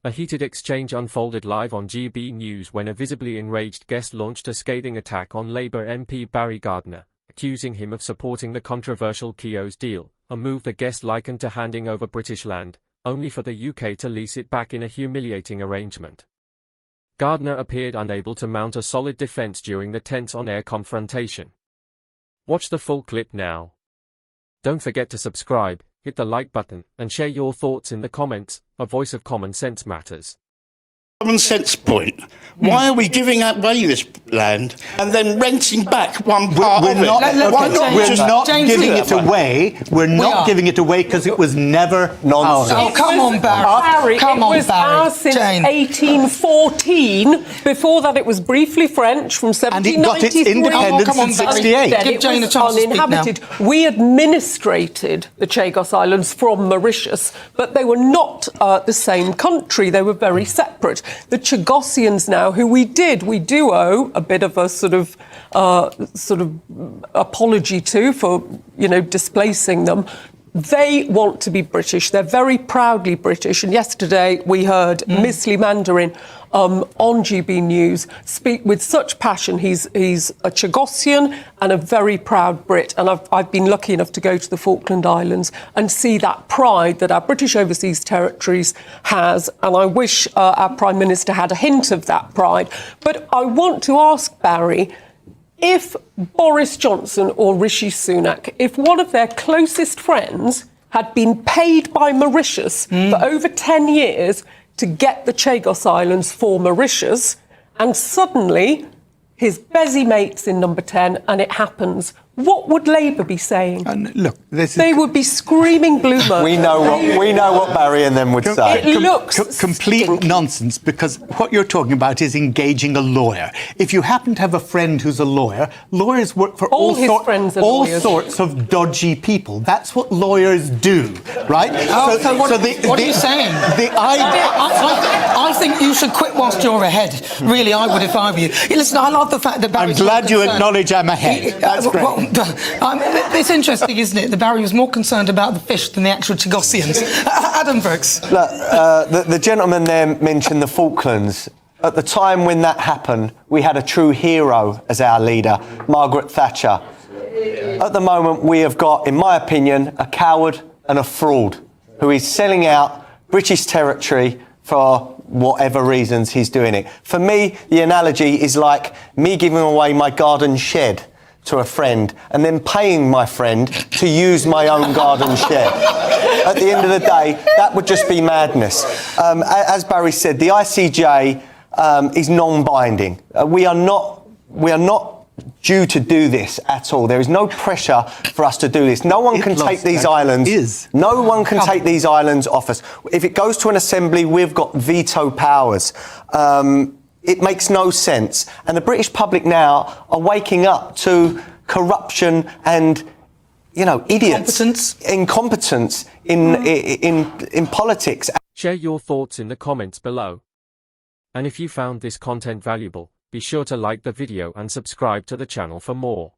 A heated exchange unfolded live on GB News when a visibly enraged guest launched a scathing attack on Labour MP Barry Gardiner, accusing him of supporting the controversial Cheos deal, a move the guest likened to handing over British land, only for the UK to lease it back in a humiliating arrangement. Gardiner appeared unable to mount a solid defence during the tense on-air confrontation. Watch the full clip now. Don't forget to subscribe, hit the like button, and share your thoughts in the comments. A voice of common sense matters. Common sense point. Why are we giving away this land and then renting back one part of it? We're not giving it away. We're not giving it away because it was never ours. Oh, come on, Barry. Come on, Barry. It was ours since 1814. Before that, it was briefly French from 1793. And it got its independence in 68. Give Jane a chance to speak now. We administrated the Cheos Islands from Mauritius, but they were not the same country. They were very separate. The Chagosians now, who we do owe a bit of a sort of apology to for, displacing them. They want to be British. They're very proudly British. And yesterday we heard Miss Lee Mandarin on GB News speak with such passion. He's a Chagosian and a very proud Brit. And I've been lucky enough to go to the Falkland Islands and see that pride that our British Overseas Territories has. And I wish our Prime Minister had a hint of that pride. But I want to ask Barry, if Boris Johnson or Rishi Sunak, if one of their closest friends had been paid by Mauritius for over 10 years to get the Cheos Islands for Mauritius, and suddenly his busy mate's in number 10 and it happens, what would Labour be saying? Look, they would be screaming blue murder. We know what Barry and them would say. It looks complete nonsense, because what you're talking about is engaging a lawyer. If you happen to have a friend who's a lawyer, lawyers work for all sorts of dodgy people. That's what lawyers do, right? So what are you saying? I think you should quit whilst you're ahead. Really, I would if I were you. Listen, I love the fact that Barry's I'm glad you acknowledge I'm ahead. That's great. It's interesting, isn't it, that Barry was more concerned about the fish than the actual Chagosians. Adam Brooks. Look, the gentleman there mentioned the Falklands. At the time when that happened, we had a true hero as our leader, Margaret Thatcher. At the moment, we have got, in my opinion, a coward and a fraud who is selling out British territory for whatever reasons he's doing it. For me, the analogy is like me giving away my garden shed to a friend and then paying my friend to use my own garden shed. At the end of the day, that would just be madness. As Barry said, the ICJ is non-binding. We are not due to do this at all. There is no pressure for us to do this. No one can take these islands. No one can take these islands off us. If it goes to an assembly, we've got veto powers. It makes no sense. And the British public now are waking up to corruption and, idiots. Incompetence in politics. Share your thoughts in the comments below. And if you found this content valuable, be sure to like the video and subscribe to the channel for more.